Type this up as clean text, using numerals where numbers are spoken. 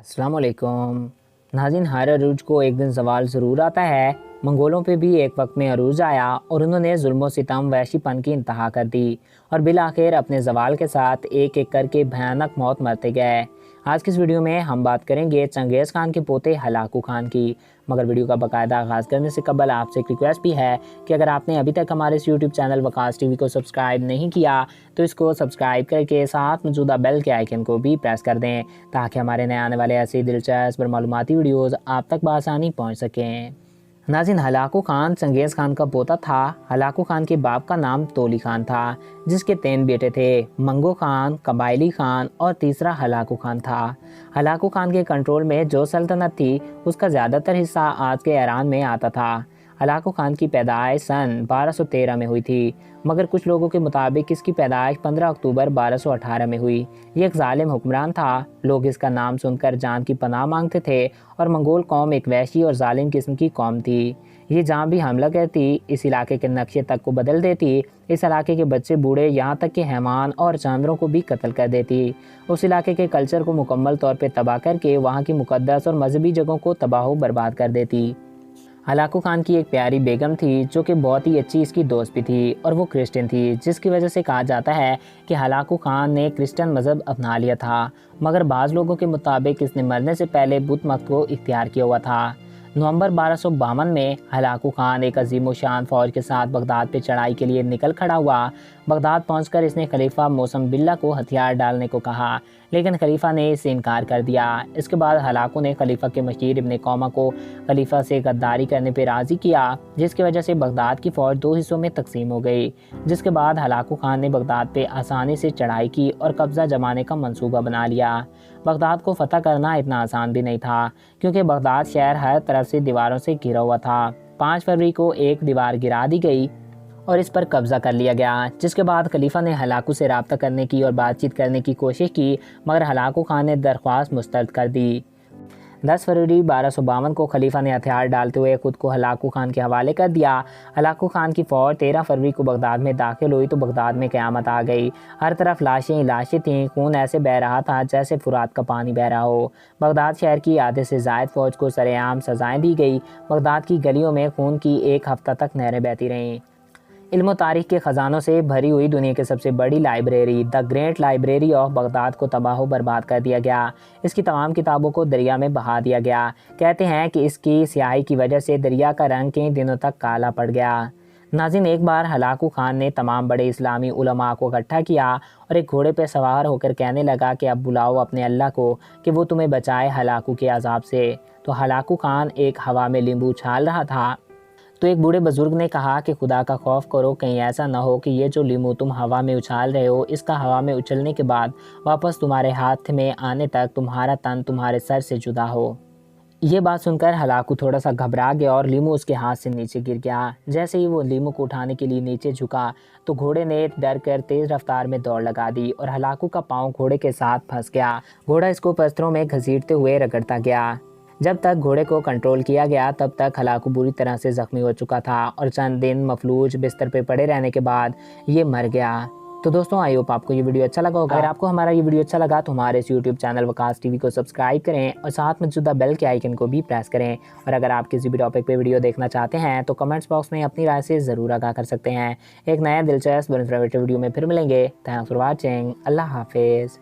अस्सलाम वालेकुम नाज़रीन, हर अरूज को एक दिन ज़वाल ज़रूर आता है। मंगोलों पे भी एक वक्त में अरूज आया और उन्होंने जुल्म सितम वहशीपन की इंतहा कर दी और बिल आखिर अपने ज़वाल के साथ एक एक करके भयानक मौत मरते गए। आज की इस वीडियो में हम बात करेंगे चंगेज़ खान के पोते हलाकू खान की। मगर वीडियो का बाकायदा आगाज़ करने से कबल आपसे एक रिक्वेस्ट भी है कि अगर आपने अभी तक हमारे इस यूट्यूब चैनल वकास टीवी को सब्सक्राइब नहीं किया तो इसको सब्सक्राइब करके साथ मौजूदा बेल के आइकन को भी प्रेस कर दें ताकि हमारे नए आने वाले ऐसे दिलचस्प और मालूमाती वीडियोज़ आप तक बआसानी पहुँच सकें। नाज़रीन, हलाकू खान चंगेज़ खान का पोता था। हलाकू खान के बाप का नाम तोली खान था, जिसके 3 बेटे थे, मंगो खान, कबायली खान और तीसरा हलाकू खान था। हलाकू खान के कंट्रोल में जो सल्तनत थी उसका ज़्यादातर हिस्सा आज के ईरान में आता था। हलाकू खान की पैदाइश सन 1213 में हुई थी, मगर कुछ लोगों के मुताबिक इसकी पैदाइश 15 अक्टूबर 1218 में हुई। ये एक जालिम हुक्मरान था। लोग इसका नाम सुनकर जान की पनाह मांगते थे और मंगोल कौम एक वहशी और जालिम किस्म की कौम थी। ये जहाँ भी हमला करती इस इलाके के नक्शे तक को बदल देती। इस इलाके के बच्चे बूढ़े यहाँ तक कि हैवान और जानवरों को भी कत्ल कर देती। उस इलाके के कल्चर को मुकम्मल तौर पर तबाह करके वहाँ की मुक़द्दस और मजहबी जगहों को तबाह बर्बाद कर देती। हलाकू खान की एक प्यारी बेगम थी जो कि बहुत ही अच्छी इसकी दोस्त भी थी और वो क्रिश्चियन थी, जिसकी वजह से कहा जाता है कि हलाकू खान ने क्रिश्चियन मज़हब अपना लिया था। मगर बाज़ लोगों के मुताबिक इसने मरने से पहले बुत मत को इख्तियार किया हुआ था। नवंबर 1252 में हलाकू खान एक अजीम शान फ़ौज के साथ बगदाद पे चढ़ाई के लिए निकल खड़ा हुआ। बगदाद पहुंचकर इसने खलीफा मौसम बिल्ला को हथियार डालने को कहा, लेकिन खलीफा ने इससे इनकार कर दिया। इसके बाद हलाकू ने खलीफा के मशीर इब्ने कौमा को खलीफा से गद्दारी करने पर राज़ी किया, जिसकी वजह से बगदाद की फ़ौज 2 हिस्सों में तकसीम हो गई। जिसके बाद हलाकू खान ने बगदाद पे आसानी से चढ़ाई की और कब्ज़ा जमाने का मंसूबा बना लिया। बगदाद को फ़तह करना इतना आसान भी नहीं था, क्योंकि बगदाद शहर हर तरफ से दीवारों से घिरा हुआ था। 5 फरवरी को एक दीवार गिरा दी गई और इस पर कब्ज़ा कर लिया गया। जिसके बाद खलीफा ने हलाकू से रब्ता करने की और बातचीत करने की कोशिश की, मगर हलाकू खान ने दरख्वास्त मुस्तरद कर दी। 10 फरवरी 1252 को खलीफा ने हथियार डालते हुए खुद को हलाकू खान के हवाले कर दिया। हलाकू खान की फ़ौज 13 फरवरी को बगदाद में दाखिल हुई तो बगदाद में क़यामत आ गई। हर तरफ लाशें ही लाशें थीं। खून ऐसे बह रहा था जैसे फुरात का पानी बह रहा हो। बगदाद शहर की आधे से ज़ायद फ़ौज को सरेआम सज़ाएँ दी गई। बगदाद की गलियों में खून की 1 हफ़्ता तक नहरें बहती रहीं। इल्म और तारीख़ के ख़जानों से भरी हुई दुनिया की सबसे बड़ी library the great library of Baghdad को तबाह बर्बाद कर दिया गया। इसकी तमाम किताबों को दरिया में बहा दिया गया। कहते हैं कि इसकी स्याही की वजह से दरिया का रंग कई दिनों तक काला पड़ गया। नाज़रीन, एक बार हलाकू खान ने तमाम बड़े इस्लामी उलमा को इकट्ठा किया और एक घोड़े पर सवार होकर कहने लगा कि अब बुलाओ अपने अल्लाह को कि वो तुम्हें बचाए हलाकू के अजाब से। तो हलाकू खान एक हवा में नींबू उछाल रहा था तो एक बूढ़े बुजुर्ग ने कहा कि खुदा का खौफ करो, कहीं ऐसा ना हो कि ये जो लीमू तुम हवा में उछाल रहे हो, इसका हवा में उछलने के बाद वापस तुम्हारे हाथ में आने तक तुम्हारा तन तुम्हारे सर से जुदा हो। ये बात सुनकर हलाकू थोड़ा सा घबरा गया और लीमू उसके हाथ से नीचे गिर गया। जैसे ही वो लीमू को उठाने के लिए नीचे झुका तो घोड़े ने डर कर तेज़ रफ्तार में दौड़ लगा दी और हलाकू का पाँव घोड़े के साथ फंस गया। घोड़ा इसको पत्थरों में घसीटते हुए रगड़ता गया। जब तक घोड़े को कंट्रोल किया गया तब तक हलाकू बुरी तरह से ज़ख्मी हो चुका था और चंद दिन मफलूज बिस्तर पे पड़े रहने के बाद ये मर गया। तो दोस्तों, आई होप आपको ये वीडियो अच्छा लगा होगा। अगर आपको हमारा ये वीडियो अच्छा लगा तो हमारे इस यूट्यूब चैनल वकास टीवी को सब्सक्राइब करें और साथ में मौजूदा बेल के आइकन को भी प्रेस करें। और अगर आप किसी भी टॉपिक पे वीडियो देखना चाहते हैं तो कमेंट्स बॉक्स में अपनी राय से ज़रूर आगाह कर सकते हैं। एक नया दिलचस्प और इन्फॉर्मेटिव वीडियो में फिर मिलेंगे। Thanks for watching. अल्लाह हाफिज़।